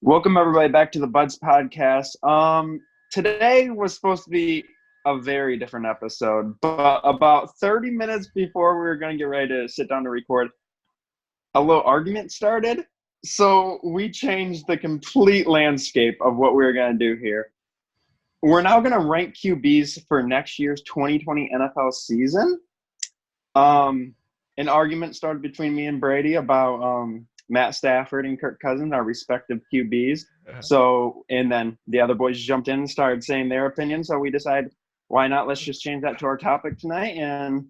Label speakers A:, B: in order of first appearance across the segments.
A: Welcome everybody back to the Buds podcast. Today was supposed to be a very different episode, but about 30 minutes before we were going to get ready to sit down to record, a little argument started. So we changed the complete landscape of what we were going to do here. We're now going to rank QBs for next year's 2020 NFL season. An argument started between me and Brady about Matt Stafford and Kirk Cousins, our respective QBs. So, and then the other boys jumped in and started saying their opinion. So we decided, why not? Let's just change that to our topic tonight. And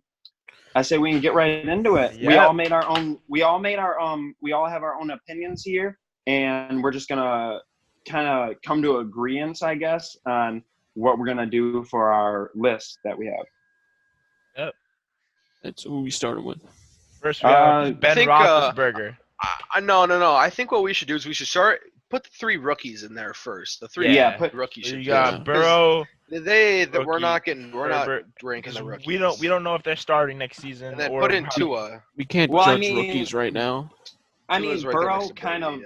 A: I say we can get right into it.
B: Yep.
A: We all have our own opinions here, and we're just gonna kind of come to agreement, I guess, on what we're gonna do for our list that we have.
B: Yep.
C: That's who we started with.
B: First, we have Ben Roethlisberger.
D: No. I think what we should do is we should put the three rookies in there first. The three rookies.
B: You got Burrow.
D: We're not ranking the rookies.
B: We don't know if they're starting next season.
D: And then put in Tua.
C: We can't judge rookies right now.
A: Burrow kind of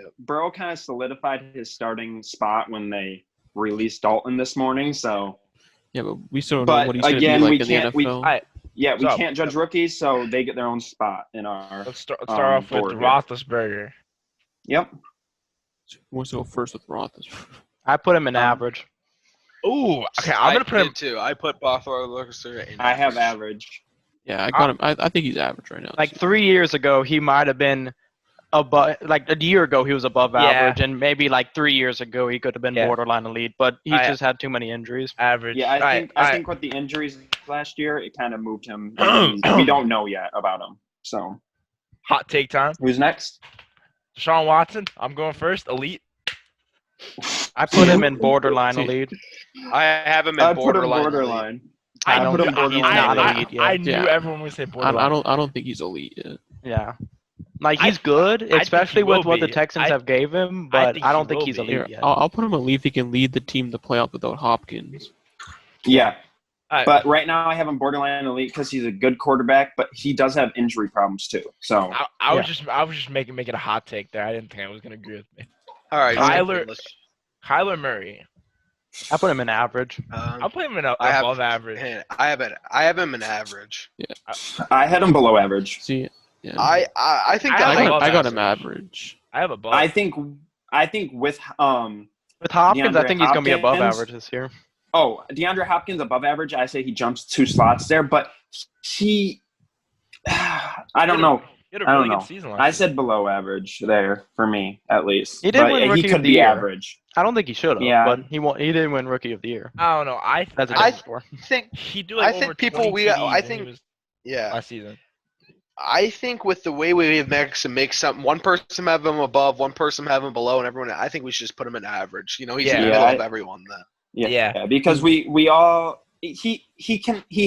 A: solidified his starting spot when they released Dalton this morning. So
C: yeah, but we still don't know what he's going to be like in the NFL.
A: We can't judge rookies, so they get their own spot in our.
B: Let's start off with Roethlisberger.
A: Yep.
C: Who wants to go first with Roethlisberger?
E: I put him in average.
B: Ooh, okay. I'm gonna put him
D: too. I put Roethlisberger in.
A: I have average.
C: Yeah, I got him. I think he's average right now.
E: Like 3 years ago, he might have been above. Like a year ago, he was above average, and maybe like 3 years ago, he could have been borderline elite. But he just had too many injuries.
B: Average.
A: Yeah, I think with the injuries last year, it kind of moved him. We don't know yet about him. So,
B: hot take time.
A: Who's next?
B: Deshaun Watson. I'm going first. Elite.
E: I put him in borderline elite.
D: I have him in borderline.
E: I don't think he's not elite yet.
B: I knew everyone would say borderline.
C: I don't think he's elite yet.
E: Yeah. Like, he's good, especially with what the Texans have gave him, but I don't think he's elite yet.
C: I'll put him elite if he can lead the team to playoff without Hopkins.
A: Yeah. But right now I have him borderline elite because he's a good quarterback, but he does have injury problems too. So
B: I was just making a hot take there. I didn't think I was gonna agree with me.
D: All right,
B: Kyler Murray.
E: I put him in average.
B: I'll put him in above average.
D: I have him in average.
C: Yeah.
A: I had him below average.
C: See, yeah.
D: I think
C: I got him average.
B: I have above.
A: I think with
E: Hopkins, I think he's gonna be above average this year.
A: Oh, DeAndre Hopkins above average. I say he jumps 2 spots there, but I don't know. I said below average there for me, at least.
E: He did win Rookie of the Year.
A: Average.
E: I don't think he should have, but he didn't win Rookie of the Year.
B: I don't know. I
D: think
B: he do like over last season.
D: I think with the way we have make something, one person have him above, one person have him below, and everyone. I think we should just put him in average. You know, he's in the middle of everyone then.
A: Yeah, because we all he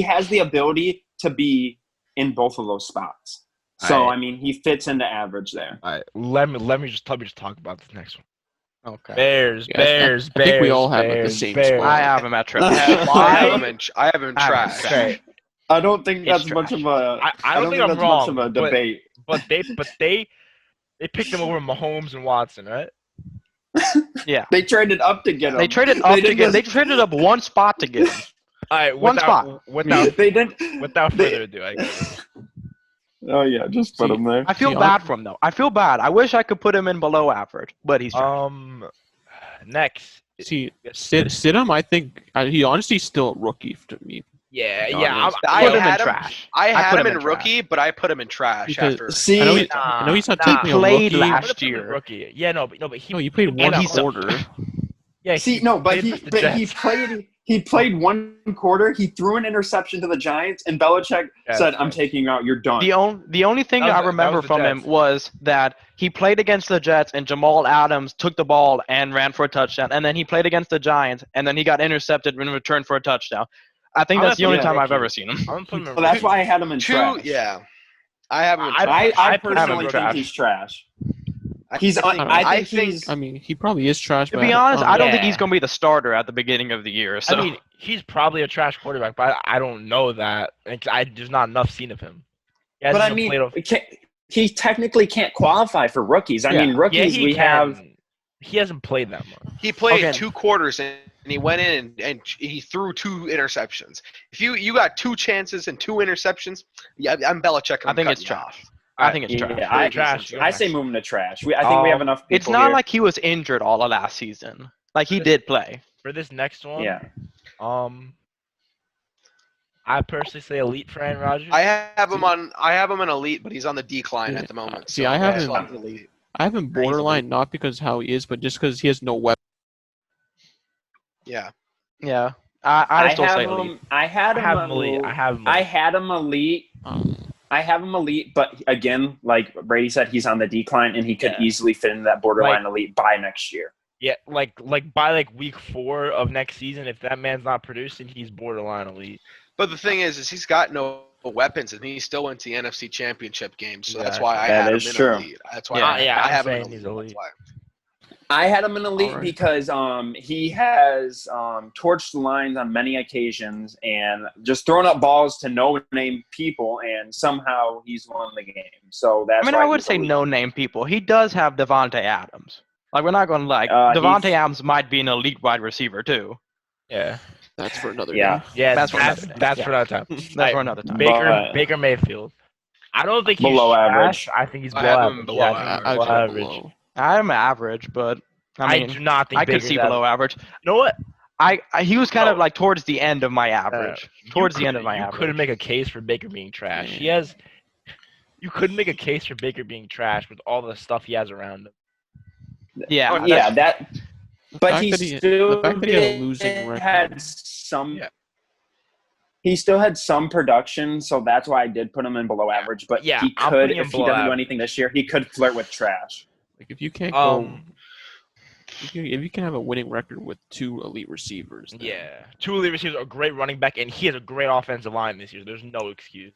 A: has the ability to be in both of those spots. So I mean, he fits into average there.
B: All right, let me just talk about this next one.
E: Okay.
B: Bears.
C: I think we all have the same spot.
E: I have him at triple.
D: I have him in trash.
A: I don't think that's much of a.
B: I don't think I'm wrong.
A: Much of a debate.
B: But they picked him over Mahomes and Watson, right?
E: Yeah.
A: They traded up to get him.
E: They traded up one spot to get him.
B: All right,
E: spot.
B: Without further ado, I guess.
A: Oh yeah, just put him there.
E: I feel bad for him though. I feel bad. I wish I could put him in below average, but he's
B: next.
C: See, Stidham, I think he honestly still a rookie to me.
B: Yeah.
D: I put him in trash. I had him in rookie, but I put him in trash after.
C: See, I know he's not taking
E: a rookie
C: last
E: year.
B: Rookie. Yeah, but
C: he played one quarter.
B: Yeah.
A: He played one quarter. He threw an interception to the Giants, and Belichick said, "I'm taking you out. You're done."
E: The only thing I remember from him was that he played against the Jets, and Jamal Adams took the ball and ran for a touchdown. And then he played against the Giants, and then he got intercepted in return for a touchdown. I think that's the only time I've ever seen him.
A: So that's why I had him in trash.
D: Yeah, I have him in trash.
A: I personally think he's trash.
C: I mean, he probably is trash.
E: To be honest, I don't think he's going to be the starter at the beginning of the year. So.
B: I mean, he's probably a trash quarterback, but I don't know that. There's not enough seen of him.
A: But I mean, he technically can't qualify for rookies. I mean, rookies we have.
B: He hasn't played that much.
D: He played
E: Okay.
D: 2 quarters and he went in and he threw 2 interceptions. If you got 2 chances and 2 interceptions, yeah, I'm Belichick.
E: I think it's trash. I think it's trash.
F: I,
B: Trash.
F: I say move him to trash. I think we have enough people
E: It's not
F: here.
E: like he was injured all of last season. Like he did play.
B: For this next one,
F: Yeah.
B: I personally say elite for Aaron Rodgers.
D: I have him in elite, but he's on the decline at the moment.
C: See,
D: so
C: I have
D: that's
C: him-
D: why he's elite.
C: I have him borderline not because how he is, but just because he has no weapon.
D: Yeah.
E: Yeah. I still
F: have
E: say
F: him.
E: elite.
F: I had
B: I
F: him.
B: have him elite. I have him.
F: I
B: elite.
F: had him elite. I have him elite, but again, like Brady said, he's on the decline, and he could easily fit into that borderline elite by next year.
B: Yeah, like by like week 4 of next season, if that man's not producing, he's borderline elite.
D: But the thing is he's got no weapons, and he still went to the NFC Championship game. So that's
B: Exactly.
D: why I
F: That
D: had
F: is
D: him in
F: true.
D: elite. That's why
B: Yeah,
D: I
B: I'm
D: have him
B: saying
D: in
B: he's
D: elite.
B: elite.
D: That's why.
F: I had him in elite
C: Alright.
F: because he has torched the lines on many occasions and just thrown up balls to no-name people, and somehow he's won the game. So that's.
E: I mean,
F: why
E: I would
F: he's
E: say
F: elite.
E: no-name people. He does have Devontae Adams. Like, we're not going to Devontae
F: he's-
E: Adams might be an elite wide receiver, too.
B: Yeah,
C: That's for another
F: Yeah.
C: day.
B: yeah,
E: That's
B: that's
E: for another day.
B: that's
E: Yeah.
B: for another time.
E: That's for another time.
B: Baker Mayfield. I don't think he's
F: Below
B: trash.
F: average.
B: I think he's
D: I
B: below
D: have
B: average.
D: him below
B: Yeah, I think
C: I,
B: he's
C: I
B: below
C: go
B: average.
C: below.
E: I'm average, but I mean,
B: do not think
E: I could
B: Baker's
E: see below average.
B: You know what?
E: He was kind of
B: No.
E: like towards the end of my average. Towards the end of my
B: You
E: average.
B: couldn't make a case for Baker being trash.
C: Yeah.
B: You couldn't make a case for Baker being trash with all the stuff he has around him.
E: Yeah.
F: Oh, yeah, that. But
C: fact
F: he
C: that he-
F: still
C: the fact that he had a losing record.
F: had some.
D: Yeah.
F: He still had some production, so that's why I did put him in below average. But
B: Yeah,
F: he
B: I'm
F: could,
B: putting him
F: if he
B: below
F: doesn't do
B: average.
F: anything this year, he could flirt with trash.
C: Like if you can't go,
B: Um,
C: if you can have a winning record with 2 elite receivers. then-
B: yeah, 2 elite receivers, a great running back, and he has a great offensive line this year. There's no excuse.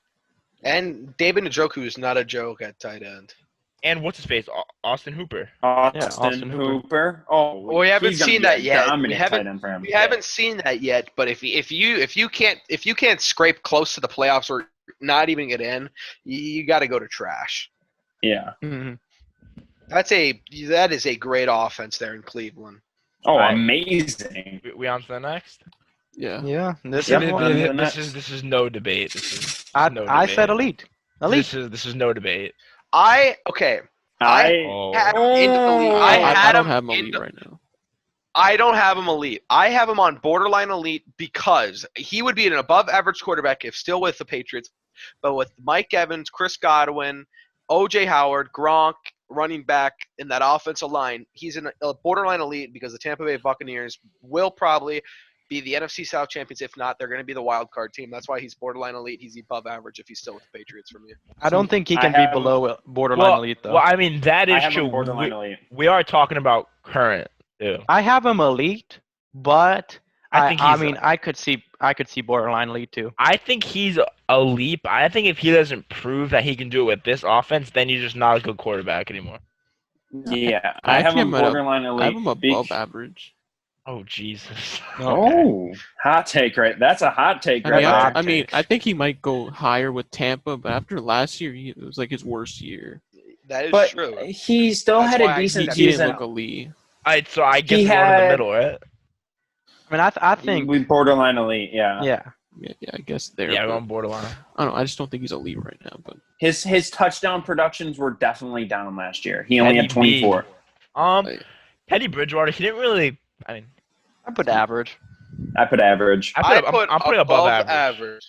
D: And David Njoku is not a joke at tight end.
B: And what's his face? Austin Hooper.
F: Austin Hooper. Oh,
D: Well, we haven't
F: he's gonna
D: seen
F: be a
D: that yet.
F: dominant
D: We haven't-
F: tight end for him.
D: We haven't seen that yet, but if you can't scrape close to the playoffs or not even get in, you got to go to trash.
F: Yeah.
E: Mhm.
D: That is a great offense there in Cleveland.
F: Oh,
B: Right.
F: amazing.
B: We on to the next?
C: Yeah.
E: Yeah. This
F: Yep.
E: is
F: On
E: one.
F: to the
B: This
F: next.
B: is no debate. This is
E: I
B: debate.
E: said elite. Elite.
B: This is no debate.
D: I
B: Oh.
D: have him in elite.
F: I
C: I
D: had
C: don't
D: him
C: have him
D: in
C: elite right now.
D: I don't have him elite. I have him on borderline elite because he would be an above average quarterback if still with the Patriots. But with Mike Evans, Chris Godwin, O.J. Howard, Gronk, running back in that offensive line, he's in a borderline elite because the Tampa Bay Buccaneers will probably be the NFC South champions. If not, they're going to be the wild card team. That's why he's borderline elite. He's above average if he's still with the Patriots for me.
E: I don't think he
F: I
E: can be
F: have-
E: below borderline elite, though.
B: Well, I mean that
F: I
B: is
F: have
B: true.
F: him borderline elite.
B: We are talking about current too.
E: I have him elite, but
B: I think
E: I
B: he's
E: mean, I could see borderline elite too.
B: I think he's a leap. I think if he doesn't prove that he can do it with this offense, then he's just not a good quarterback anymore.
F: Yeah,
C: I
F: I have
C: actually
F: him
C: am at a-
F: borderline elite.
C: I have him above average.
B: Oh Jesus.
F: Oh, hot take, right? That's a hot take,
C: I
F: right
C: mean,
F: there.
C: I mean, I think he might go higher with Tampa, but after last year, it was like his worst year.
D: That is
F: But
D: true.
F: he still
D: That's
F: had
D: why
F: a
D: I
C: He,
F: decent
C: he didn't
F: season.
C: look elite.
B: So I guess
F: He
B: we're in the
F: had-
B: middle, right?
E: I mean, I think
F: We borderline elite, yeah.
E: yeah.
C: Yeah, I guess there.
B: Yeah, we're
C: but
B: on borderline.
C: I don't know. I just don't think he's elite right now. But
F: His touchdown productions were definitely down last year. He only had
B: Teddy B.
F: 24.
B: Teddy Bridgewater, he didn't really. I mean,
E: I put average.
F: I put average.
D: I
B: I'm
D: put
B: putting above average.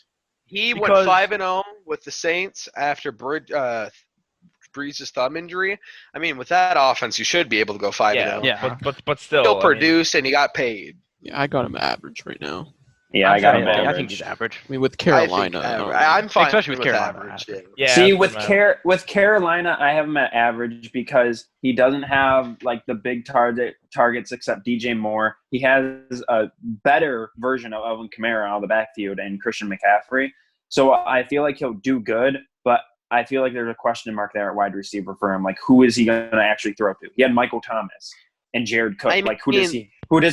D: He
B: Because-
D: went 5-0 with the Saints after Brees' thumb injury. I mean, with that offense, you should be able to go 5-0.
E: Yeah.
B: But still,
D: Still
B: I mean,
D: produced, and he got paid.
C: yeah, I got him average right now.
F: Yeah, I got him
E: I think
F: average.
E: he's average.
C: I mean, with
D: I think
C: Carolina, I don't know.
D: I'm fine
E: Especially with
D: with
E: Carolina,
D: average.
E: average.
D: Yeah.
B: yeah.
F: See,
B: that's what
F: with Carolina, I have him at average because he doesn't have like the big targets except DJ Moore. He has a better version of Alvin Kamara out of the backfield and Christian McCaffrey. So I feel like he'll do good, but I feel like there's a question mark there at wide receiver for him. Like, who is he going to actually throw to? He had Michael Thomas and Jared Cook.
D: I
F: Like, who does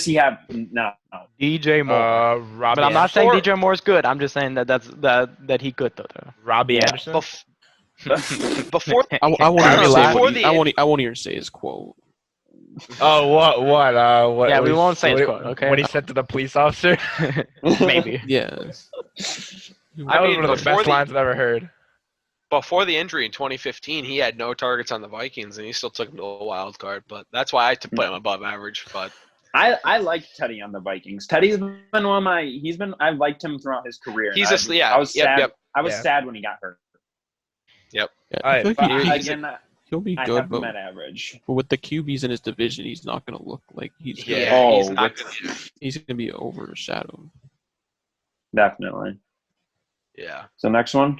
F: he have? No.
E: DJ Moore.
B: Robbie
E: but I'm not saying
B: Anderson.
E: DJ Moore is good. I'm just saying that he could though.
B: Robbie
F: Yeah.
B: Anderson.
D: Before
C: I won't even
B: Robbie
C: say
B: Last-
C: what
D: before
C: he,
D: the
C: I won't even say his quote.
B: Oh, what?
E: Yeah,
B: what
E: we
B: he-
E: won't say his
B: what-
E: quote, okay?
B: What he said to the police officer.
E: Maybe.
C: Yes.
B: That
D: I
B: was
D: mean,
B: one of the
D: before
B: best
D: the-
B: lines I've ever heard.
D: Before the injury in 2015, he had no targets on the Vikings, and he still took him to a wild card. But that's why I had to put him above average. But
F: I like Teddy on the Vikings. Teddy's been one of my. I've liked him throughout his career.
D: he's
F: and
D: yeah.
F: I was
D: Yep,
F: sad.
D: yep.
F: I was
B: Yeah.
F: sad when he got hurt.
C: Yeah,
B: All
C: I
B: right,
C: feel
F: But
C: like
D: he's
F: again,
C: he'll be
F: I
C: good,
F: have him
C: but
F: at average.
C: with the QBs in his division, he's not going to look like he's gonna,
D: Yeah,
F: Oh,
D: he's not
F: with-
D: gonna.
C: he's going to be overshadowed.
F: Definitely.
D: Yeah.
F: So next one.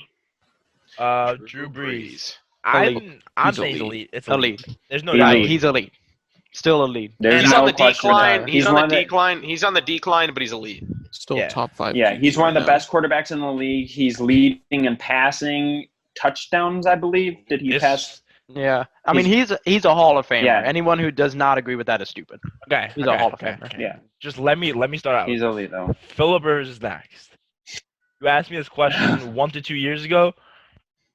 B: Drew Brees.
C: Elite.
B: I'm
C: He's
B: saying he's
C: elite.
B: elite. It's
E: Elite.
B: There's no
F: He's
B: doubt.
F: elite.
E: He's elite. Still elite.
F: There's
D: He's
F: no
D: on the
F: question.
D: decline. He's on
F: one
D: the
F: of
D: decline. He's on the decline, but he's elite.
C: Still
B: Yeah.
C: top 5.
F: Yeah,
C: QB
F: he's one of the
C: right now.
F: best quarterbacks in the league. He's leading in passing touchdowns, I believe. Did he pass?
E: Yeah. I mean, he's a Hall of Famer.
F: Yeah.
E: Anyone who does not agree with that is stupid.
B: Okay.
E: He's
B: okay,
E: a Hall of
B: okay,
E: Famer.
B: okay.
F: Yeah,
B: Just let me start out.
F: he's elite though.
B: Phillip Rivers is next. You asked me this question 1 to 2 years ago.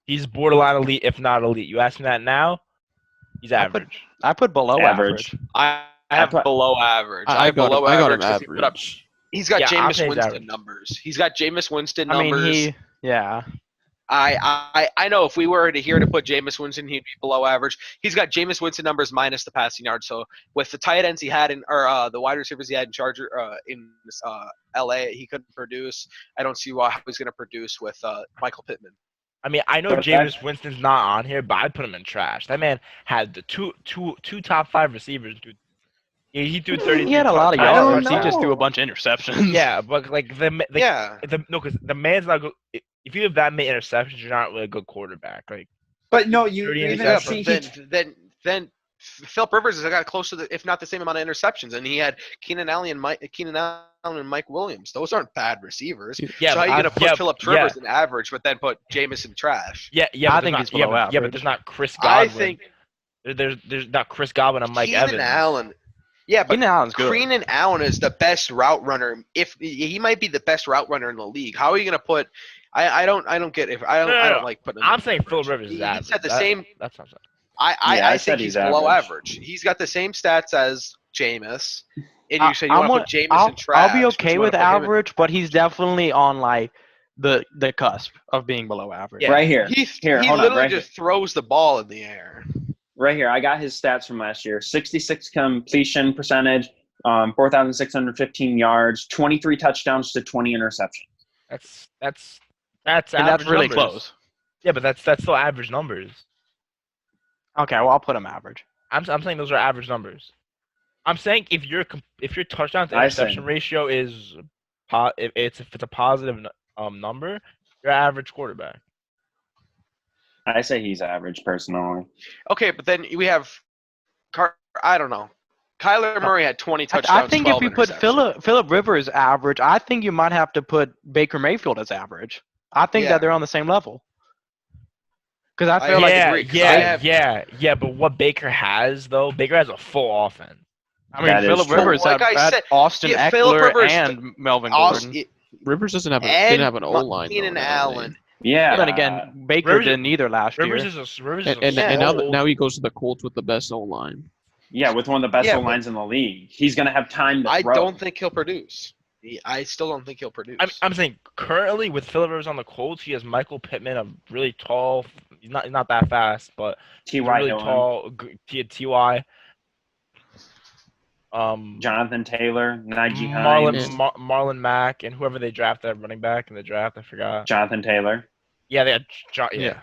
B: He's borderline elite, if not elite. You ask me that now, he's average.
E: I put below
F: Average.
E: average.
D: I have
F: put-
D: below average.
C: I
D: have
C: got
D: below
C: him, I got
D: average.
C: him
D: 'cause he put up-
C: average.
D: He's got
B: Yeah, I'll
D: Jameis
B: say he's
D: Winston
B: average.
D: numbers. He's got Jameis Winston
E: I
D: numbers.
E: mean, yeah.
D: I know if we were to here to put Jameis Winston, he'd be below average. He's got Jameis Winston numbers minus the passing yards. So with the tight ends he had the wide receivers he had in Charger in LA, he couldn't produce. I don't see how he's going to produce with Michael Pittman.
B: I mean, I know
F: But
B: Jameis Winston's not on here, but I'd put him in trash. That man had the two top 5 receivers, dude. He threw 30.
E: He had a lot of
F: I don't
E: yards. He just
F: know.
E: threw a bunch of interceptions.
B: Yeah, but like
D: Yeah,
B: because the man's not good. If you have that many interceptions, you're not really a good quarterback. Like,
F: But no, you
B: 30
F: even
D: yeah,
F: see
D: but then Philip Rivers has got close to if not the same amount of interceptions, and he had Keenan Allen and Mike Williams. Those aren't bad receivers.
B: yeah,
D: so how are you
B: but
D: going to put Philip
B: yeah,
D: Rivers in average, but then put Jameis in trash?
B: Yeah,
E: I
B: but
E: think
B: there's
E: he's
B: not, yeah,
E: below
B: but, yeah, but
E: average.
B: there's not Chris
D: I
B: Godwin.
D: think
B: There's not Chris Godwin and Mike
D: Keenan
B: Evans.
D: Allen. Yeah, but
E: Keenan Allen's good.
D: Keenan Allen is the best route runner. If he might be the best route runner in the league, how are you going to put? I don't get if I don't
B: No,
D: I
B: no,
D: don't like putting. him
B: I'm
D: in
B: saying
D: average.
B: Philip Rivers is
D: He
B: average.
D: said the
B: That-
D: same.
B: That's what I'm saying.
F: I
D: I
F: said
D: think
F: he's
D: he's below
F: average.
D: average. He's got the same stats as Jameis. And
E: I-
D: you said you want to put Jameis in trash.
E: I'll be
D: but
E: okay
D: you
E: with
D: wanna put him in-
E: average, but he's definitely on like the cusp of being below average.
B: Yeah.
F: right here.
D: He
F: Here,
D: he
F: hold on,
D: literally
F: right
D: just throws the ball in the air.
F: Right here, I got his stats from last year: 66 completion percentage, 4,615 yards, 23 touchdowns to 20 interceptions.
B: That's
E: And that's
B: average
E: really
B: numbers.
E: close.
B: Yeah, but that's still average numbers.
E: Okay, well I'll put him average.
B: I'm saying those are average numbers. I'm saying if your touchdown to
F: I see.
B: interception ratio is if it's a positive number, you're an average quarterback.
F: I say he's average personally.
D: Okay, but then we have, I don't know. Kyler Murray had 20 touchdowns.
E: I think if
D: 12
E: you put
D: interceptions.
E: Philip Rivers average, I think you might have to put Baker Mayfield as average. I think
D: Yeah.
E: that they're on the same level. Because I feel like
D: agree, 'cause I have-
B: yeah. But what Baker has though, Baker has a full offense.
E: I mean
F: That is
E: Philip
F: true.
E: Rivers
D: Like I
E: had
D: said,
E: Austin
D: yeah, Phillip
E: Eckler
D: Rivers-
E: and Melvin
D: Austin,
E: Gordon.
C: Rivers didn't have an O line.
D: Keenan Allen.
F: Yeah.
E: But then again, Baker
B: Rivers-
E: didn't either last
B: Rivers
E: year.
B: is a
C: And
D: Yeah.
C: now he goes to the Colts with the best O line.
F: Yeah, with one of the best
D: Yeah,
F: O lines in the league. He's going to have time to
D: I
F: throw.
D: don't think he'll produce. I still don't think he'll produce.
B: I'm saying currently with Philip Rivers on the Colts, he has Michael Pittman, a really tall. He's not that fast, but he's
F: T.Y.
B: really
F: Hilton,
B: tall. Ty.
F: Jonathan Taylor, Najee Hines,
B: Marlon Mack, and whoever they drafted at running back in the draft, I forgot.
F: Jonathan Taylor.
B: Yeah, they had yeah.
E: Yeah.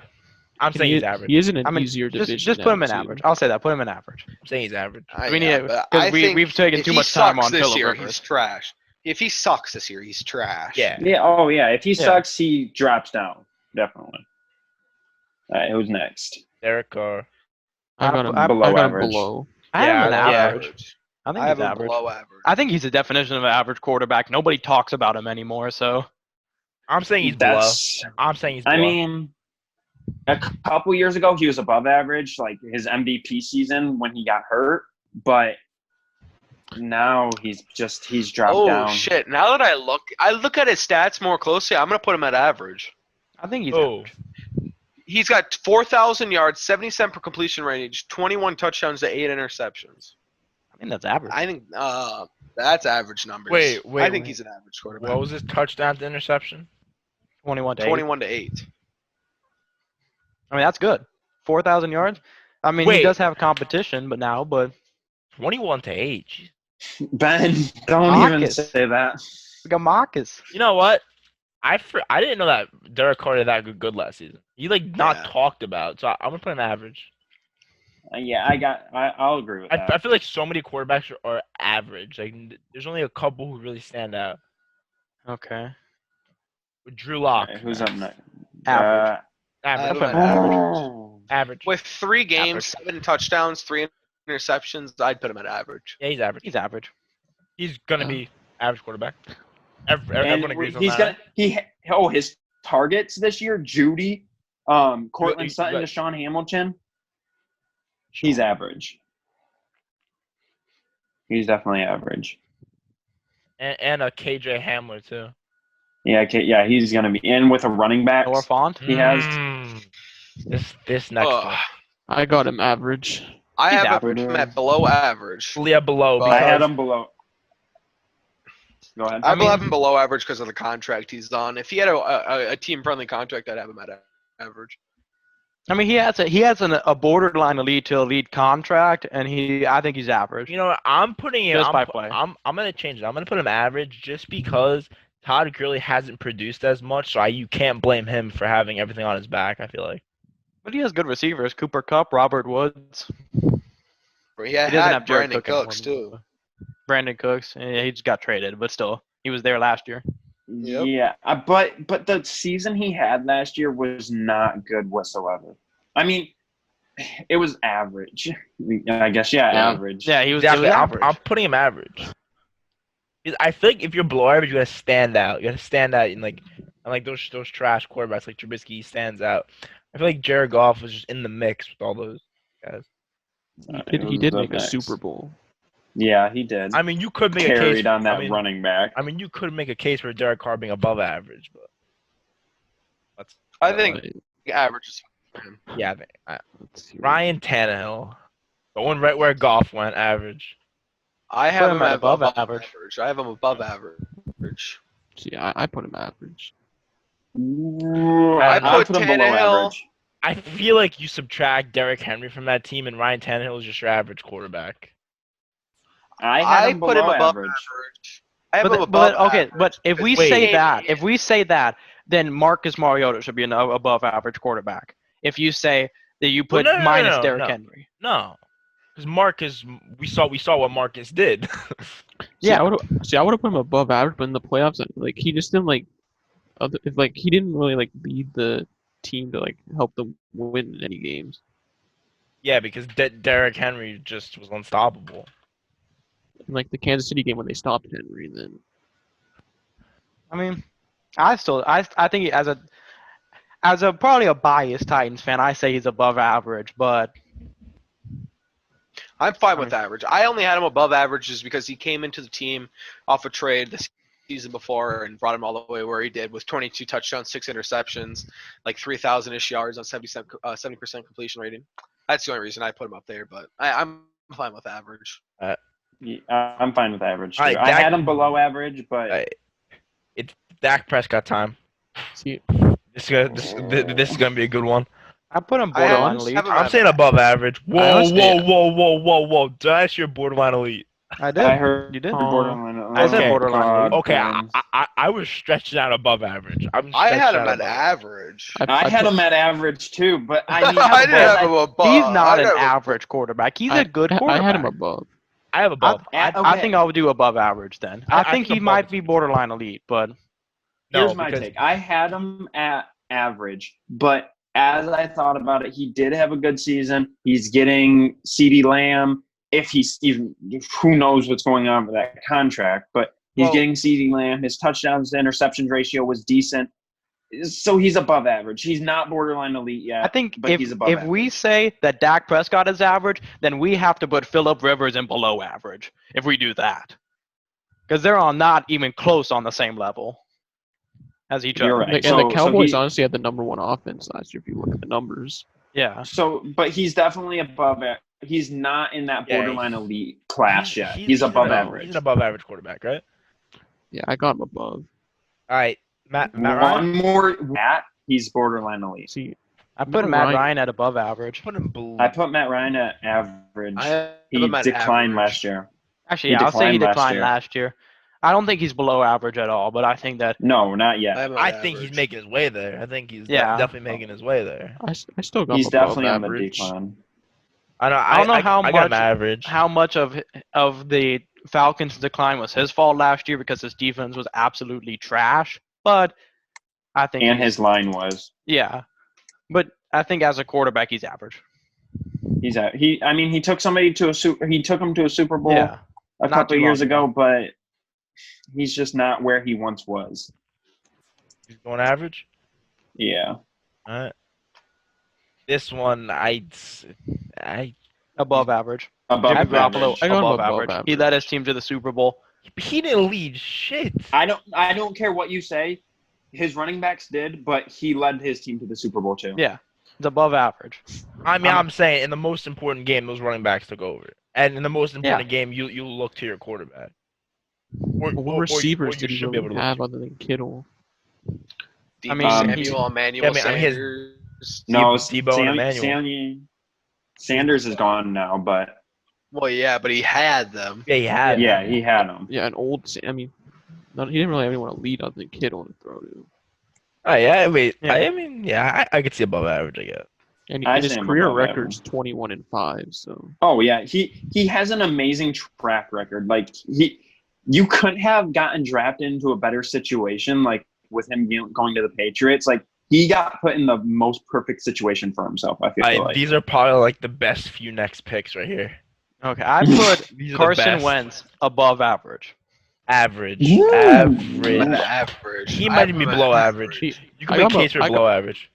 B: I'm saying he's average.
C: He is in an
E: I mean,
C: easier division.
E: just put him in
C: now, too.
E: average. I'll say that. Put him in average.
B: I'm saying he's average.
E: We need it,
D: but
E: 'cause
D: I think
E: we've taken
D: if
E: too
D: he
E: much time
D: sucks
E: on
D: this
E: Phillip
D: year,
E: Rivers.
D: he's trash. If he sucks this year, he's trash.
B: Yeah.
F: Yeah, oh yeah. If he
E: Yeah.
F: sucks, he drops down. Definitely. All right, who's next?
B: Derek Carr.
C: I got him
F: Below
C: I got him
F: average.
C: below.
E: I have him in
B: Yeah, yeah.
E: average. I think
D: I have
E: he's
D: him
E: average.
D: below average.
E: I think he's a definition of an average quarterback. Nobody talks about him anymore, so
B: I'm saying he's below.
F: That's.
B: I'm saying he's below.
F: I mean, a couple years ago he was above average, like his MVP season when he got hurt, but now he's dropped
D: Oh
F: down.
D: shit! Now that I look at his stats more closely. I'm gonna put him at average.
E: I think he's
B: Oh,
E: average.
D: He's got 4,000 yards, 77 per completion range, 21 touchdowns to 8 interceptions.
E: think that's average.
D: I think that's average numbers.
B: Wait.
D: I think he's an average quarterback.
B: What was his touchdown to interception?
E: 21 to 8.
D: 21 to 8.
E: I mean, that's good. 4,000 yards. I mean,
B: Wait.
E: he does have competition, but
B: 21 to 8. Jeez.
A: Ben, don't even
E: Marcus.
A: say that.
E: we got Marcus.
B: You know what? I didn't know that Derek Carr did that good last season. He not talked about, so I'm gonna put him average.
A: Yeah, I'll agree with that.
B: I feel like so many quarterbacks are average. Like there's only a couple who really stand out.
E: Okay.
B: With Drew Lock.
A: Okay, who's up next?
E: Average.
B: Average. Average.
D: With 3 games,
B: Average.
D: 7 touchdowns, 3 interceptions, I'd put him at average.
B: Yeah, he's average.
E: He's average.
B: He's gonna be average quarterback.
A: And
B: Everyone agrees on
A: he's
B: that.
A: his targets this year: Judy, Cortland Sutton, Deshaun Hamilton. He's average. He's definitely average.
B: And a KJ Hamler too.
A: Yeah, he's gonna be in with a running back.
E: Noah Font.
A: He has.
B: This next one.
C: I got him average.
D: I
E: He's
D: have
A: average.
D: him at below average.
B: Yeah, below.
D: But
A: I had
B: because-
A: him below. Go ahead.
D: I
E: mean-
D: have him below average because of the contract he's on. If he had a team-friendly contract, I'd have him at average.
E: I mean, he has a borderline elite to elite contract, and I think he's average.
B: You know what? I'm putting him.
E: Just by play.
B: I'm gonna change it. I'm gonna put him average just because Todd Gurley hasn't produced as much, so you can't blame him for having everything on his back. I feel like.
E: But he has good receivers: Cooper Kupp, Robert Woods.
D: He
E: He doesn't
D: had
E: have Jared
D: Brandon
E: Cook
D: Cooks
E: anymore,
D: too.
E: Brandon Cooks. Yeah, he just got traded, but still, he was there last year.
D: Yep.
A: Yeah, but the season he had last year was not good whatsoever. I mean, it was average. I guess, average.
E: Yeah, he was,
B: Exactly.
E: it was average.
B: I'm putting him average. I think if you're below average, you gotta stand out. You gotta stand out in like those trash quarterbacks like Trubisky. He stands out. I feel like Jared Goff was just in the mix with all those guys.
C: He did make a Super Bowl.
A: Yeah, he did.
B: I mean, you could make a case
A: Carried on that running back.
B: I mean, you could make a case for Derek Carr being above average, but
D: I think average is fine.
B: yeah.
C: Let's see.
B: Ryan Tannehill, going right where Goff went, average.
D: I have
E: him
D: him
E: at
D: at
E: above
D: above
E: average.
D: average. I have him above average.
C: See, I put him average.
A: I
D: put
A: him below
D: Tannehill-
A: average.
B: I feel like you subtract Derrick Henry from that team, and Ryan Tannehill is just your average quarterback.
A: I had him
D: put him
A: below
D: above
A: average.
D: average. I have him
E: But
D: above
E: okay,
D: average.
E: but if we
B: Wait.
E: say that, then Marcus Mariota should be an above average quarterback. If you say that you put
B: Well, no,
E: minus
B: no,
E: Derrick
B: no.
E: Henry.
B: No, because Marcus, we saw what Marcus did.
E: Yeah.
C: I would have put him above average, but in the playoffs, like he just didn't he didn't really lead the team to help them win any games.
B: Yeah, because Derrick Henry just was unstoppable.
C: And, the Kansas City game when they stopped Henry, then
E: I mean, I think as a probably a biased Titans fan, I say he's above average, but
D: I'm fine with average. I only had him above average just because he came into the team off a trade the season before and brought him all the way where he did with 22 touchdowns, 6 interceptions, 3,000-ish yards on 70% completion rating. That's the only reason I put him up there, but I'm fine with average.
A: Yeah, I'm fine with average. Too.
B: Alright,
A: I
B: Dak-
A: had him below average, but
B: It's Dak Prescott time.
C: see,
B: This is gonna be a good one.
E: I put him
D: I have-
E: borderline elite.
D: have him
B: I'm
D: at-
B: saying above average.
C: I
B: Whoa,
C: honestly-
B: whoa! Did I ask you borderline elite?
E: I did.
A: I heard
E: You did.
A: borderline.
E: I said
B: Okay.
E: borderline.
B: Okay, I was stretching out above average.
D: I had him at average.
A: I had him at average too, but I mean,
D: I didn't have him above.
E: He's not
D: I
E: an
D: had him-
E: average quarterback. He's a good quarterback.
C: I had him above.
B: I have above.
E: I think I'll do above average then.
B: I
E: I think
B: think
E: he
B: above
E: might
B: is
E: be
B: good.
E: borderline elite, but
A: Here's my take. I had him at average, but as I thought about it, he did have a good season. He's getting CeeDee Lamb. If he's even, who knows what's going on with that contract, but he's getting CeeDee Lamb. His touchdowns to interceptions ratio was decent. So he's above average. He's not borderline elite yet.
E: I think
A: but he's above
E: if
A: average.
E: we say that Dak Prescott is average, then we have to put Phillip Rivers in below average if we do that. Because they're all not even close on the same level as each
A: You're
E: other.
A: right.
C: And the
A: So
C: Cowboys
A: he-
C: honestly had the #1 offense last year if you look at the numbers.
E: Yeah.
A: So, but he's definitely above
F: he's not in that
B: Yeah,
F: borderline elite class yet.
B: He's
F: He's above
C: an-
F: average.
B: He's an above average quarterback, right?
C: Yeah, I got him above.
B: All right, Matt
F: One
B: Ryan.
F: more Matt, he's borderline elite.
C: See,
E: I put
C: Matt
E: Matt
C: Ryan-
E: Ryan at above average.
B: Put him below.
F: I put Matt Ryan at average.
D: I have
F: He
D: him at
F: declined
D: average.
F: last year.
E: Actually,
F: He
E: yeah, I'll say he
F: declined last
E: declined
F: year.
E: last year. I don't think he's below average at all, but I think that
F: No, not
D: I
F: yet.
D: have him
B: I
D: at
B: think he's
D: average.
B: making his way there. I think he's
E: Yeah.
B: definitely making his way there.
C: I still got
F: He's
C: him above
F: definitely on the
C: average.
F: decline.
B: I know.
E: I don't know how
B: I got him
E: much-
B: average.
E: how much of the Falcons' decline was his fault last year because his defense was absolutely trash. But I think
F: And his line was.
E: yeah, but I think as a quarterback he's average.
F: He's at he took somebody to a super he took him to a Super Bowl
E: Yeah,
F: a
E: not
F: couple
E: too
F: years
E: long
F: ago,
E: ago.
F: but he's just not where he once was.
B: He's going average.
F: Yeah.
B: All right. This one, I
E: above average.
F: Above
E: Jimmy
F: average.
E: Garoppolo
C: I got him
E: above
C: above
E: average. He
C: average.
E: led his team to the Super Bowl.
B: he didn't lead shit.
F: I don't care what you say. His running backs did, but he led his team to the Super Bowl too.
E: Yeah, it's above average.
B: I mean, I'm saying in the most important game, those running backs took over, and in the most important game, you look to your quarterback.
C: What receivers
B: you
C: did he
B: should be able
C: really
B: to look
C: have
B: to.
C: other than Kittle?
E: I mean,
D: Samuel, Emmanuel
B: I mean, his-
D: Sanders.
F: No,
B: Debo and Emmanuel.
F: Sanders is gone now, but
D: Well, yeah, but he had them.
B: Yeah, he had.
F: yeah,
B: them.
F: he had him.
C: Yeah, an old. He didn't really have anyone to lead other than Kittle to throw to.
B: Oh yeah, wait.
E: Yeah.
B: I mean, yeah, I could see above average, I guess.
C: And,
F: I
C: and his
F: say him
C: career
F: above
C: record's 21-5. So
F: Oh yeah, he has an amazing track record. Like you couldn't have gotten drafted into a better situation. Like with him going to the Patriots, like he got put in the most perfect situation for himself. I feel like.
B: These are probably like the best few next picks right here.
E: Okay, I put
B: These are the
E: Carson
B: best.
E: Wentz above average.
B: Average.
F: Ooh.
B: Average.
D: Average.
B: He
D: I
B: might
D: have
B: even be
D: him at
B: below average.
C: See,
B: You
C: I
B: can make
C: got
B: a case for below average.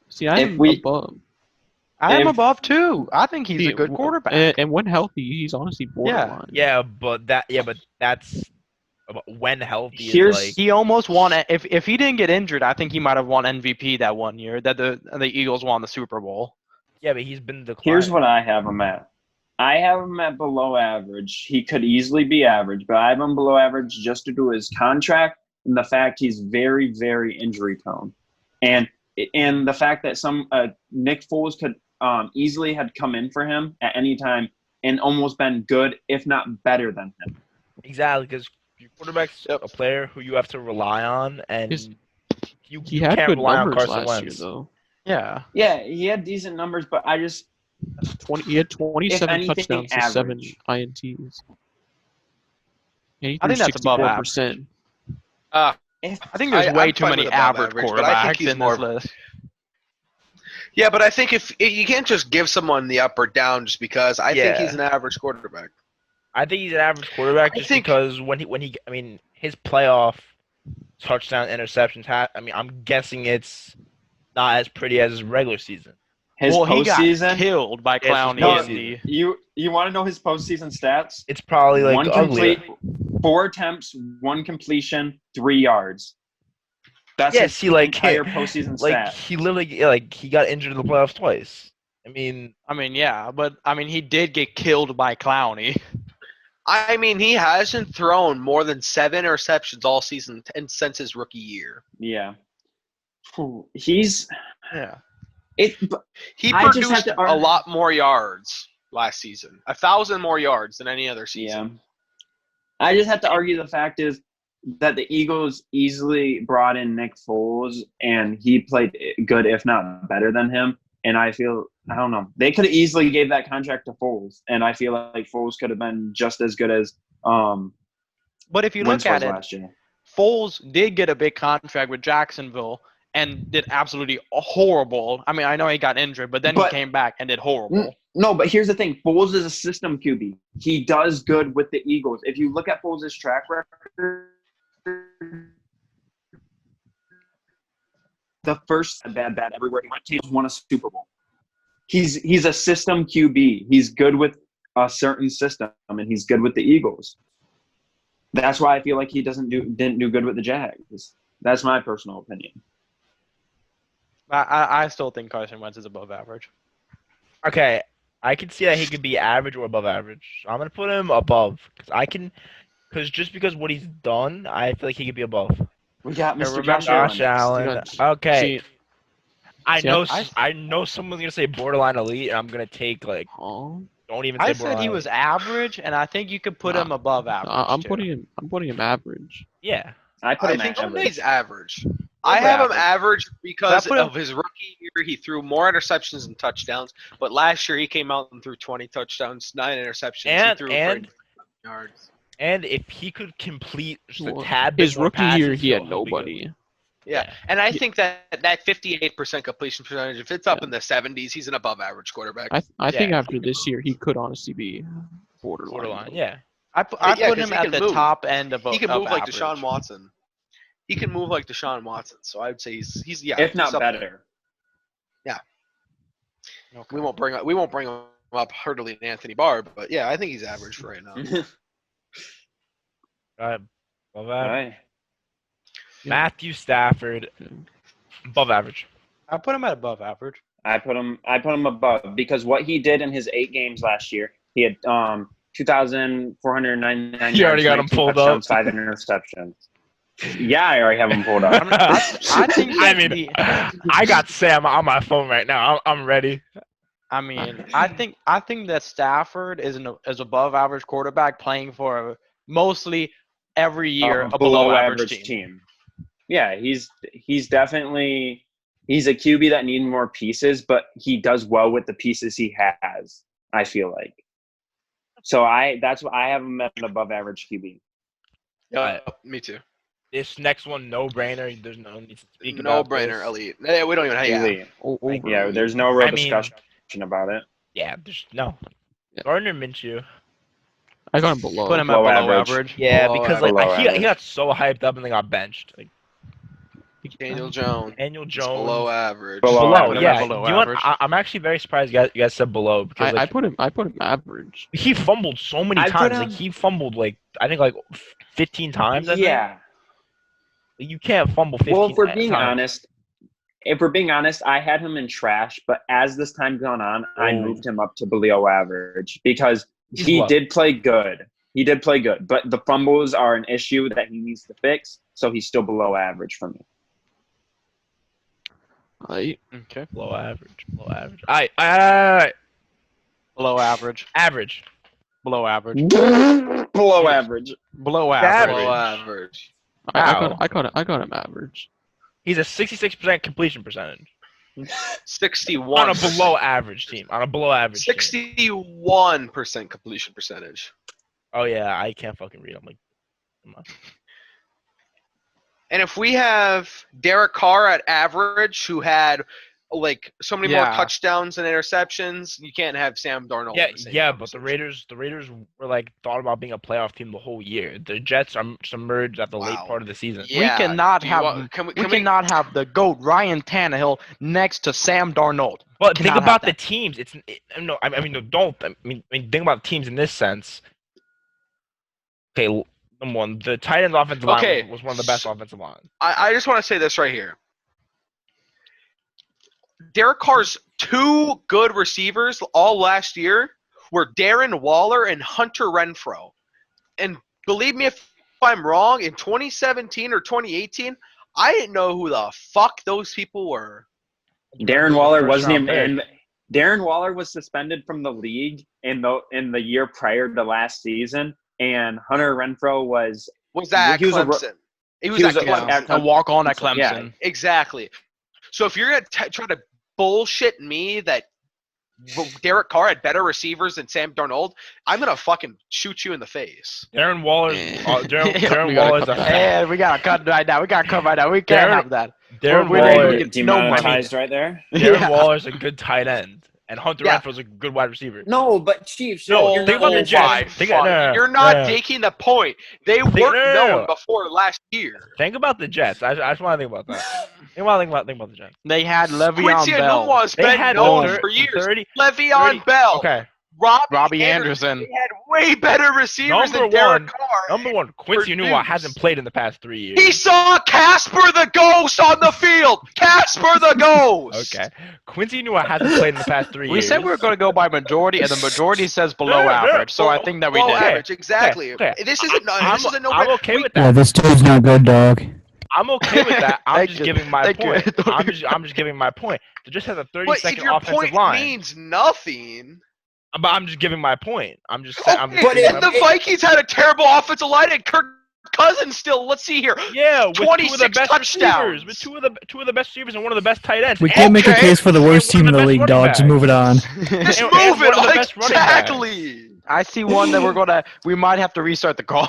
C: see, I
F: If
C: am
F: we-
C: above.
E: I am
F: If-
E: above too. I think he's
C: See,
E: a good quarterback.
C: And when healthy, he's honestly borderline.
B: Yeah, but that's when healthy
F: Here's-
B: is like.
E: He almost won. If he didn't get injured, I think he might have won MVP that one year that the Eagles won the Super Bowl.
B: Yeah, but he's been declining.
F: Here's what I have him at. I have him at below average. He could easily be average, but I have him below average just due to his contract and the fact he's very, very injury prone, and the fact that Nick Foles could easily had come in for him at any time and almost been good, if not better than him.
B: Exactly, because your quarterback's a player who you have to rely on, and you
C: He had
B: can't
C: good
B: rely on
C: numbers
B: Carson
C: last year,
B: Wentz.
C: though.
E: Yeah.
F: Yeah, he had decent numbers, but I just
C: 20. He had 27
F: anything,
C: touchdowns to 7
F: average.
C: INTs. And he
E: I
C: threw
E: think that's above
C: 64%.
D: Uh,
E: I think there's way
D: I'm
E: too
D: fine
E: many
D: with above
E: average
D: average, but I think
E: quarterbacks
D: he's
E: in
D: more-
E: this list.
D: yeah, but I think if you can't just give someone the up or down just because. I think
B: Yeah.
D: he's an average quarterback.
B: I think he's an average quarterback
D: I
B: just
D: think-
B: because when he I mean his playoff touchdown interceptions I'm guessing it's not as pretty as his regular season.
F: his
E: Well, he got
F: postseason.
E: killed by
B: Yes,
E: Clowney.
F: no,
E: in the-
F: You want to know his postseason stats?
B: It's probably like
F: One
B: ugly.
F: complete, 4 attempts, 1 completion, 3 yards. That's
B: Yeah,
F: his
B: see, like,
F: entire postseason
B: Like
F: stat.
B: he literally like he got injured in the playoffs twice. I mean,
E: yeah, but he did get killed by Clowney.
D: I mean, he hasn't thrown more than 7 interceptions all season and since his rookie year.
F: Yeah. He's
E: Yeah.
F: it.
D: He
F: I just
D: produced
F: have to
D: a lot more yards last season, 1,000 more yards than any other season.
F: Yeah. I just have to argue the fact is that the Eagles easily brought in Nick Foles, and he played good, if not better than him. And I don't know. They could have easily gave that contract to Foles, and I feel like Foles could have been just as good as
E: But if you
F: Wentz
E: look
F: was
E: at it,
F: last year.
E: Foles did get a big contract with Jacksonville and did absolutely horrible. I know he got injured, but then he
F: But-
E: came back and did horrible.
F: No, but here's the thing. Foles is a system QB. He does good with the Eagles. If you look at Foles' track record, the first bad everywhere he went, he won a Super Bowl. He's a system QB. He's good with a certain system, and he's good with the Eagles. That's why I feel like he didn't do good with the Jags. That's my personal opinion.
E: I still think Carson Wentz is above average.
B: okay, I can see that he could be average or above average. I'm gonna put him above because just because what he's done, I feel like he could be above.
A: We got Mr.
E: remember
A: Josh
B: Josh
A: Allen.
B: Allen.
C: See,
B: Okay, I
C: see,
B: know.
E: I-
B: I know someone's gonna say borderline elite, and I'm gonna take like.
C: oh,
B: Don't even say
E: I said
B: borderline.
E: he was average, and I think you could put
C: Nah.
E: him above average.
C: I'm
E: too.
C: putting him average.
B: Yeah.
F: I put
D: I
F: him
D: think
F: at
D: he's
F: average.
D: average. I have him
E: average.
D: average because
E: But I put him-
D: of his rookie year. He threw more interceptions than touchdowns, but last year he came out and threw 20 touchdowns, 9 interceptions. He threw for yards.
B: And if he could complete just a
C: Well,
B: tad bit
C: His
B: more
C: rookie year,
B: passes,
C: he had
B: he'll be good.
C: nobody.
D: Yeah, and I think that 58% completion percentage, if it's up in the 70s, he's an above average quarterback.
C: I think
B: Yeah.
C: after this year, he could honestly be borderline.
B: Borderline, yeah.
E: I
D: Yeah,
E: put
D: 'cause
E: him
D: he
E: at
D: can
E: the
D: move.
E: top end of
D: He can
E: of
D: move like
E: average.
D: Deshaun Watson. He can move like Deshaun Watson, so I would say he's
F: If not
D: he's up
F: better.
D: there.
E: Okay.
D: We won't bring him up Hurley and Anthony Barr, but yeah, I think he's average for right now.
B: Above
F: All
B: average.
F: right.
B: Matthew Stafford, above average.
E: I put him at above average.
F: I put him above because what he did in his 8 games last year, he had 2,499
B: You already
F: yards,
B: got him
F: 19
B: pulled
F: touchdowns,
B: up.
F: 5 interceptions. Yeah, I already have him pulled up.
E: I think
B: I
E: that
B: mean,
E: he-
B: I got Sam on my phone right now. I'm ready.
E: I mean, I think that Stafford is is above average quarterback playing for mostly every year a below average team.
F: Yeah, he's definitely he's a QB that needs more pieces, but he does well with the pieces he has. I feel like. So that's why I have him at an above average QB.
D: Yeah, me too.
B: This next one, no brainer. There's no need to speak
D: No
B: about
D: brainer,
B: this.
D: elite. Yeah, we don't even have
F: Elite.
C: Over
F: Yeah, there's no real
B: I mean-
F: discussion about it.
B: Yeah, there's no.
C: Yeah.
B: Gardner Minshew.
C: I got him below.
E: Put him at
F: Below
E: below
F: average.
E: average.
B: Yeah,
D: Below
B: because
F: average.
B: like
F: Below
B: he
F: average.
B: got so hyped up and then got benched. Like
D: Daniel Jones.
B: Daniel
D: Is
B: Jones.
D: below average.
F: Below
B: Below,
F: average.
B: yeah.
E: Below
B: you know what?
E: average.
B: I'm actually very surprised you guys said below because
C: I
B: like,
C: put him average.
B: he fumbled so many
F: I put
B: times.
F: him-
B: Like he fumbled like I think like 15 times. I think.
F: Yeah.
B: You can't fumble 15
F: Well, if we're being
B: times.
F: honest, I had him in trash, but as this time gone on, I
B: Oh.
F: moved him up to below average because
B: He's
F: he
B: low.
F: did play good. He did play good, but the fumbles are an issue that he needs to fix, so he's still below average for me.
E: Okay.
B: Below average. Below average. All right.
E: Below average.
B: Average.
E: Below average.
F: Below average.
E: Below average.
D: Below average.
C: I got him average.
B: He's a 66% completion percentage
D: 61.
B: on a below average team. On a below average. Team.
D: 61% completion percentage.
B: Oh yeah, I can't fucking read. I'm like, come on.
D: And if we have Derek Carr at average, who had like so many more
E: Yeah.
D: touchdowns and interceptions, you can't have Sam Darnold.
B: Yeah,
D: in the same
B: yeah, but the
D: conversation.
B: Raiders were like thought about being a playoff team the whole year. The Jets are submerged at the late
D: Wow.
B: part of the season.
D: Yeah,
E: we cannot
D: do you
E: have
D: want- can we-
E: we
D: can we-
E: cannot have the GOAT Ryan Tannehill next to Sam Darnold.
B: But think
E: Cannot
B: about
E: have
B: the teams. No, I mean no, don't. I mean think about teams in this sense. Okay, number one, the Titans' offensive line
D: Okay,
B: was one of the best offensive lines.
D: I just want to say this right here. Derek Carr's 2 good receivers all last year were Darren Waller and Hunter Renfro. And believe me if I'm wrong, in 2017 or 2018, I didn't know who the fuck those people were.
F: Darren Waller
B: First
F: wasn't
B: round
F: even.
B: pick.
F: And Darren Waller was suspended from the league in the year prior to last season, and Hunter Renfro was
D: Was that
F: He was a ro-
D: Clemson? He was
F: he
D: at
F: was a-
D: Clemson.
F: at-
E: A walk on at
F: Yeah.
E: Clemson.
D: Exactly. So if you're going to try to bullshit me that Derek Carr had better receivers than Sam Darnold, I'm going to fucking shoot you in the face.
B: Darren Waller's Darren
C: We gotta
B: Waller's
C: cut
B: a
C: that.
E: Yeah, we gotta cut right now. We gotta cut right now. We can't
B: Darren-
E: have that.
B: Darren
E: We're
B: Waller.
E: gonna get no money.
F: demonetized right there.
B: Darren
E: Yeah.
B: Waller's a good tight end, and Hunter
D: Yeah.
B: Renfro's a good wide receiver.
F: No, but Chiefs.
B: No,
F: you're
B: think
F: not
B: about the
F: gonna
B: Jets.
F: find-
B: Think-
D: Fine.
B: no,
D: You're not
B: no.
D: taking the point. They weren't
B: no, no.
D: known before last year.
B: Think about the Jets. I just want to think about that. Think about the Jets.
E: They had Le'Veon
D: Quincy
E: Bell.
D: Enunwa's
B: They
D: been
B: had
D: known
B: thir-
D: for years.
B: 30.
D: Le'Veon Bell.
B: Okay,
D: Robbie Anderson. They had way better receivers than Derek Carr.
B: Number one, Quincy Enunwa hasn't played in the past 3 years.
D: He saw Casper the Ghost on the field. Casper the Ghost.
B: Okay. Quincy Enunwa hasn't played in the past 3 years.
E: We said we were going to go by majority, and the majority says below average. So I think that we did.
D: Below average, exactly.
B: Okay.
D: This isn't no.
B: I'm okay with that.
G: Yeah, this dude's not good, dog.
B: I'm okay with that. I'm just giving my point.
E: you.
B: I'm just giving my point. It just has a 30-second
D: But if your
B: offensive
D: point
B: line.
D: means nothing.
B: But I'm just giving my point. I'm just
D: Okay,
B: saying.
D: the Vikings had a terrible offensive line, and Kirk Cousins still. Let's see here.
B: Yeah, with
D: 26
B: two of the best
D: touchdowns.
B: receivers, with two of the best receivers and one of the best tight ends.
G: We can't make a
D: Okay.
G: case for the worst
B: And
G: team in
B: one
G: the
B: of the
G: league,
B: best
G: dog.
B: running
G: Just move it on.
D: Just
B: And
D: move
B: one of
D: it.
B: the best running backs.
D: Exactly.
E: I see one that we might have to restart the call.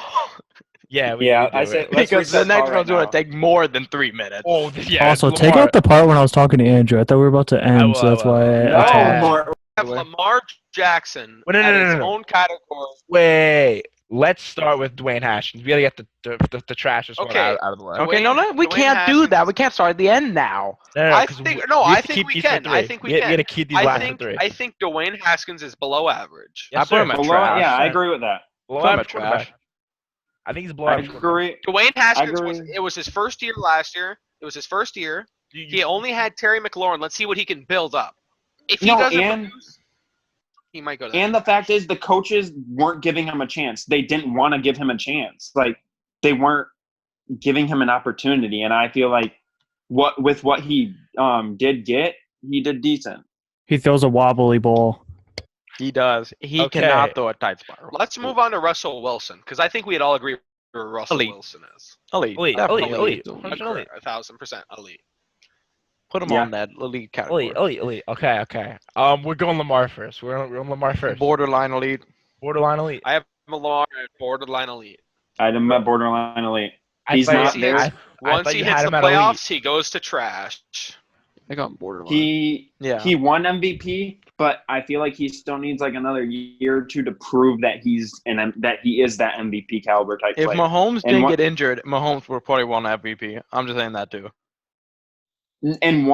B: Yeah,
F: I say let's
E: Because the
F: restart
E: next
F: call
E: one's
F: right
E: going
F: now.
E: to take more than 3 minutes.
B: Oh, yeah.
G: Also, take
B: Lamar.
G: out the part when I was talking to Andrew. I thought we were about to end, so that's why I
F: No,
G: talked.
F: more.
D: Have Lamar Jackson
B: Wait, no,
D: at
B: no, no,
D: his
B: no.
D: own category.
B: Wait. Let's start with Dwayne Haskins. We gotta get the trash this one
D: Okay.
B: out of the way.
E: Okay, no, we
D: Dwayne
E: can't do
D: Haskins-
E: that. We can't start at the end now.
B: No,
D: I
B: 'cause
D: think
B: we
D: I
B: have to
D: think
B: keep
D: we
B: these for
D: can. I
B: three.
D: think we
B: We
D: can.
B: gotta keep these last for three.
D: I think Dwayne Haskins is below average.
B: Yes,
E: I put
B: sir.
E: him at
F: Below,
E: trash.
F: yeah, I agree with that.
B: Below
E: Put him
B: average
E: at trash.
B: quarterback. I think he's below
F: I
B: average. quarterback.
F: agree.
D: Dwayne Haskins
F: agree.
D: it was his first year last year. It was his first year. He only had Terry McLaurin. Let's see what he can build up. If he doesn't produce, he might go down.
F: And the fact is, the coaches weren't giving him a chance. They didn't want to give him a chance. Like, they weren't giving him an opportunity. And I feel like what he did get, he did decent.
G: He throws a wobbly ball.
E: He does. He
B: Okay.
E: cannot throw a tight spiral.
D: Let's move on to Russell Wilson, because I think we'd all agree where Russell
E: Elite.
D: Wilson is.
E: Elite.
B: Elite,
E: Definitely
B: elite.
E: elite.
D: 1,000% elite.
E: Put him
F: Yeah.
E: on that elite category.
B: Elite. Okay. We're going Lamar first. We're on Lamar first.
E: Borderline elite.
B: Borderline elite.
D: I have Lamar at borderline elite.
F: I had him at borderline elite. He's
B: thought
F: not
B: you-
F: there.
B: I
D: Once
B: thought
D: he
B: you
D: hits
B: had
D: the
B: him at elite.
D: playoffs, he goes to trash.
E: I got borderline.
F: He won MVP, but I feel like he still needs like another year or two to prove that he is that MVP caliber type
E: If
F: player.
E: Mahomes
F: And
E: didn't
F: what-
E: get injured, Mahomes would probably won MVP. I'm just saying that too.
F: And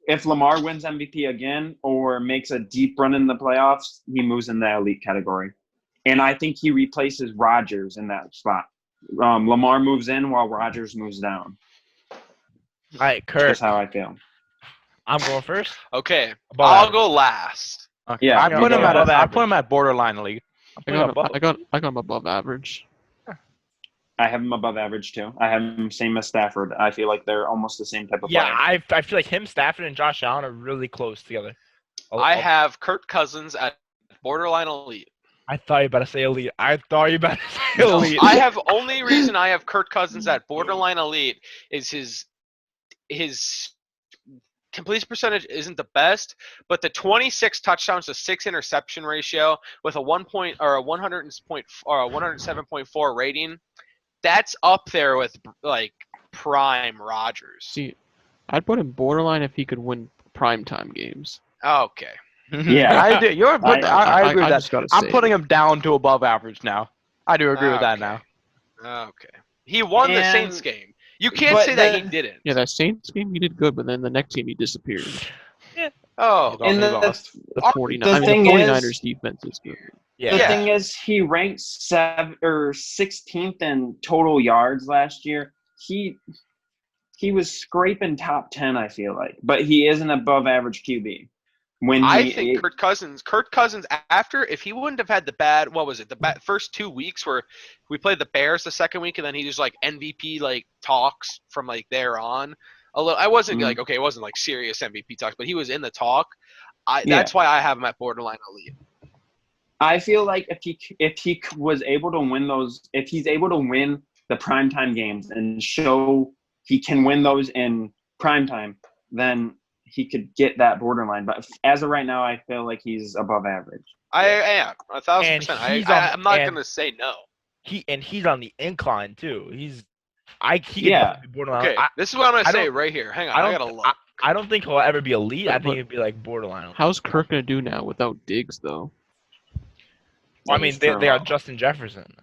F: if Lamar wins MVP again or makes a deep run in the playoffs, he moves in the elite category. And I think he replaces Rodgers in that spot. Lamar moves in while Rodgers moves down.
B: All right, Kurt.
F: That's how I feel.
B: I'm going first.
D: Okay,
B: Above
D: I'll
B: average.
D: go last.
E: Okay.
F: Yeah,
E: I put him
B: above
E: at
B: average.
E: borderline elite.
C: I got him above average.
F: I have him above average too. I have him same as Stafford. I feel like they're almost the same type of
B: Yeah,
F: player.
B: I feel like him, Stafford, and Josh Allen are really close together.
D: I have Kirk Cousins at borderline elite.
B: I thought you were about to say elite. I thought you were about to say elite.
D: I have only reason I have Kirk Cousins at borderline elite is his completion percentage isn't the best, but the 26 touchdowns to 6 interception ratio with a 107.4 rating, that's up there with like prime Rodgers.
C: See, I'd put him borderline if he could win primetime games.
D: Okay.
F: Yeah.
E: I do. I agree with that.
C: just gotta
E: I'm
C: say
E: putting him down to above average now. I do agree with that
D: Okay.
E: now.
D: Okay. He won the
F: And-
D: Saints game. You can't
F: but
D: say that he
F: the-
D: didn't.
C: Yeah, that Saints game he did good, but then the next game he disappeared.
D: Oh.
F: And
E: He
F: the
E: lost.
C: The
F: The
C: 49ers,
F: thing
C: the
F: is-
C: 49ers defense is good.
B: Yeah.
F: The thing is, he ranked 16th in total yards last year. He was scraping top 10, I feel like, but he is an above average QB.
D: I think Kirk Cousins, after, if he wouldn't have had the first 2 weeks where we played the Bears the second week and then he was like MVP like talks from like there on. I wasn't
F: Mhm.
D: like, okay, it wasn't like serious MVP talks, but he was in the talk.
F: Yeah.
D: That's why I have him at borderline elite.
F: I feel like if he was able to win if he's able to win the primetime games and show he can win those in primetime, then he could get that borderline. But as of right now, I feel like he's above average.
D: I am 1,000%.
B: And
D: I'm not
B: and-
D: gonna say no.
B: He's on the incline too. He could
F: Yeah.
B: definitely be borderline.
D: Okay, this is what I'm gonna
B: I
D: say
B: don't-
D: right here. Hang on,
B: I
D: I,
B: don't.
D: gotta look.
B: I don't think he'll ever be elite. I think he'd be like borderline.
C: How's Kirk gonna do now without Diggs though?
B: I mean,
F: That's
B: they
F: true.
B: are Justin Jefferson.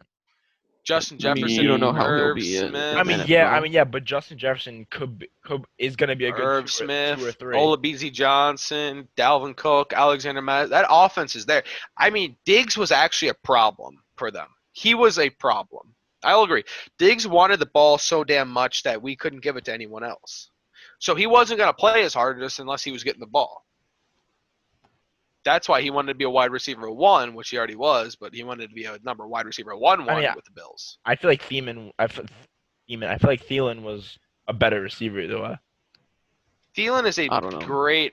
D: Justin
C: I mean,
D: Jefferson.
C: you don't know how he'll
D: Irv
C: be in
D: Smith.
B: I mean, yeah, but Justin Jefferson is gonna be a good
D: Irv
B: 2
D: Smith,
B: or 3.
D: Olabisi Johnson, Dalvin Cook, Alexander Matt. That offense is there. I mean, Diggs was actually a problem for them. He was a problem. I'll agree. Diggs wanted the ball so damn much that we couldn't give it to anyone else. So he wasn't going to play as hard as us unless he was getting the ball. That's why he wanted to be a wide receiver 1, which he already was, but he wanted to be a number wide receiver 1 with the Bills.
B: I feel like I feel like Thielen was a better receiver though.
D: Thielen is
C: I don't know.
D: great.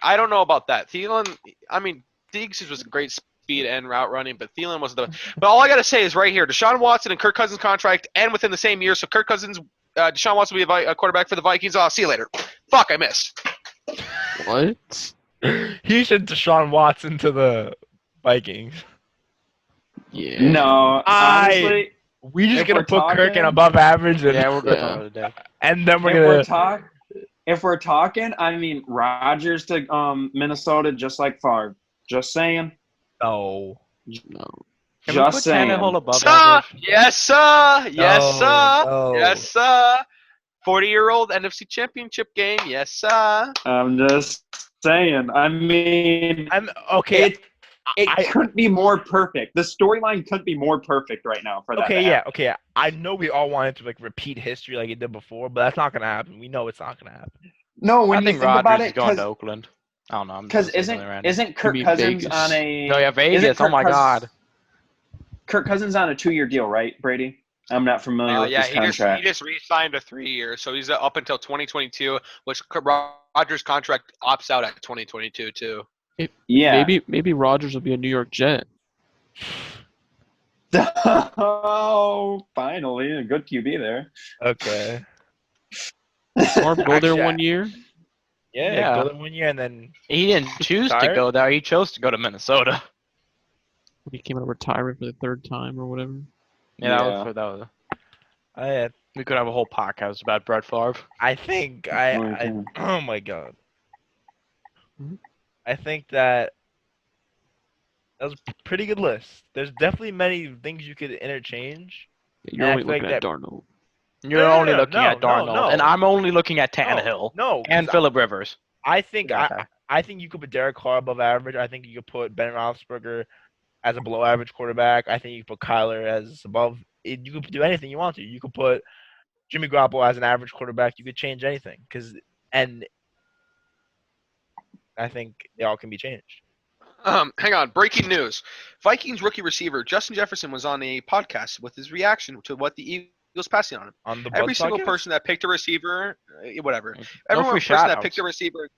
D: I don't know about that. Thielen. I mean, Diggs was great speed and route running, but Thielen was the. But all I gotta say is right here: Deshaun Watson and Kirk Cousins contract end within the same year. So Kirk Cousins, Deshaun Watson will be a quarterback for the Vikings. I'll see you later. Fuck, I missed.
C: What?
B: He should Deshaun Watson to the Vikings.
C: Yeah.
F: No, honestly,
B: We just
F: If
B: gonna
F: we're
B: put Kirk in
F: talking-
B: above average, and,
E: Yeah, we're good
C: Yeah.
E: for the day.
B: and then we're
F: if we're talking, I mean Rodgers to Minnesota, just like Favre. Just saying.
B: no.
C: No.
E: Can we
F: Just
E: put
F: saying.
E: Tannehill above
D: Sir,
E: average?
D: yes, sir. Yes,
B: No,
D: sir.
B: no.
D: Yes, sir. 40-year-old NFC Championship game. Yes, sir.
F: I'm just saying. I mean,
B: I'm okay.
F: it couldn't be more perfect. The storyline couldn't be more perfect right now for that.
B: Okay,
F: to
B: yeah,
F: happen.
B: okay. I know we all wanted to like repeat history like it did before, but that's not gonna happen. We know it's not gonna happen.
F: No, when
E: I
F: you
E: think
F: think
E: Rodgers
F: about
E: is
F: it,
E: going to Oakland. I don't know. I'm
F: because
E: just saying something random.
F: isn't Kirk
C: mean
F: Cousins
C: Vegas?
F: on a?
E: No, yeah,
F: isn't
E: Vegas. Oh
F: Kirk
E: my God.
F: Kirk Cousins on a 2-year deal, right, Brady? I'm not familiar with
D: Yeah,
F: his contract.
D: he just re-signed a 3 years, so he's up until 2022, which Rodgers' contract opts out at 2022 too.
F: Yeah.
C: Maybe Rodgers will be a New York Jet.
F: Oh, finally, a good QB there.
B: Okay.
C: Favre go there
B: Actually,
C: 1 year.
B: Yeah,
E: Yeah.
B: go there 1 year and then
E: He didn't choose to
B: Retired?
E: go there. He chose to go to Minnesota.
C: When he came out of retirement for the 3rd time or whatever.
E: Yeah,
F: Yeah.
E: that was.
B: I
E: We could have a whole podcast about Brett Favre.
B: I think
F: Okay.
B: oh my god.
C: Mhm.
B: I think that was a pretty good list. There's definitely many things you could interchange.
C: You're
B: And I
C: only
B: feel like
C: looking at
B: that-
C: Darnold.
E: You're
B: No,
E: only looking at
B: no,
E: Darnold, and I'm only looking at
B: No,
E: Tannehill
B: No,
E: and
B: 'cause
E: Phillip Rivers.
B: I think
E: Okay.
B: I think you could put Derek Carr above average. I think you could put Ben Roethlisberger as a below average quarterback. I think you could put Kyler as above. You could do anything you want to. You could put Jimmy Garoppolo as an average quarterback. You could change anything and I think they all can be changed.
D: Hang on. Breaking news. Vikings rookie receiver Justin Jefferson was on a podcast with his reaction to what the Eagles passing on him.
B: On the
D: Every
B: Buds
D: single
B: podcast?
D: person that picked a receiver, whatever.
E: No
D: Every
E: free
D: person that
E: shout-outs.
D: picked a receiver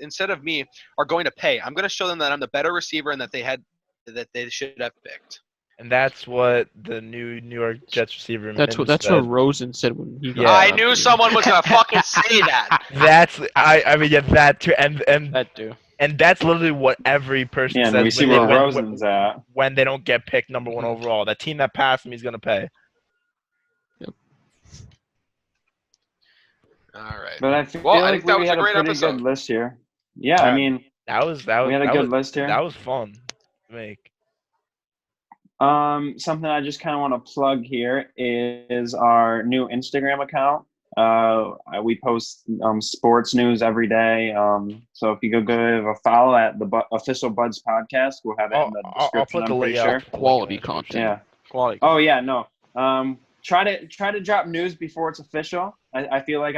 D: instead of me are going to pay. I'm going to show them that I'm the better receiver and that they should have picked.
B: And that's what the new New York Jets receiver.
C: That's what
B: said.
C: Rosen said when he got
B: Yeah.
D: I
C: drafted.
D: knew someone was going to fucking say that.
B: That's I mean yeah that too and
E: That too.
B: and that's literally what every person
F: Yeah, and
B: says
F: we see
B: when
F: where
B: they-
F: Rosen's at.
B: when they don't get picked number 1 overall. That team that passed him, he's gonna pay.
D: All right.
F: But I feel
D: Well, I
F: like
D: think that
F: we
D: was a
F: had a
D: great
F: pretty
D: episode.
F: good list here. Yeah, I mean,
B: That was
F: we had a
B: that
F: good
B: was,
F: list here.
B: That was fun to make.
F: Something I just kind of want to plug here is our new Instagram account. We post sports news every day. So if you go give a follow at the official Buds podcast, we'll have it in the
B: I'll
F: description.
B: put the
F: I'm pretty
B: link.
F: sure.
C: Quality content.
F: Yeah.
E: Quality.
F: Oh yeah, no. Try to drop news before it's official. I feel like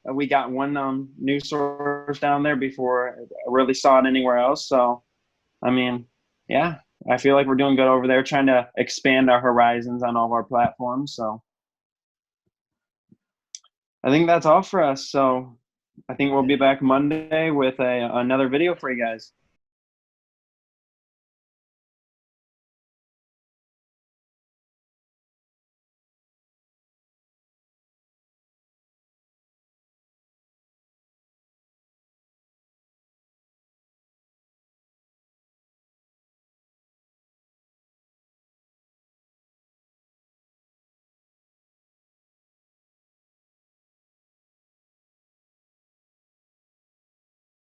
F: we got one news source down there before I really saw it anywhere else. So, I mean, yeah, I feel like we're doing good over there, trying to expand our horizons on all of our platforms. So, I think that's all for us. So, I think we'll be back Monday with another video for you guys.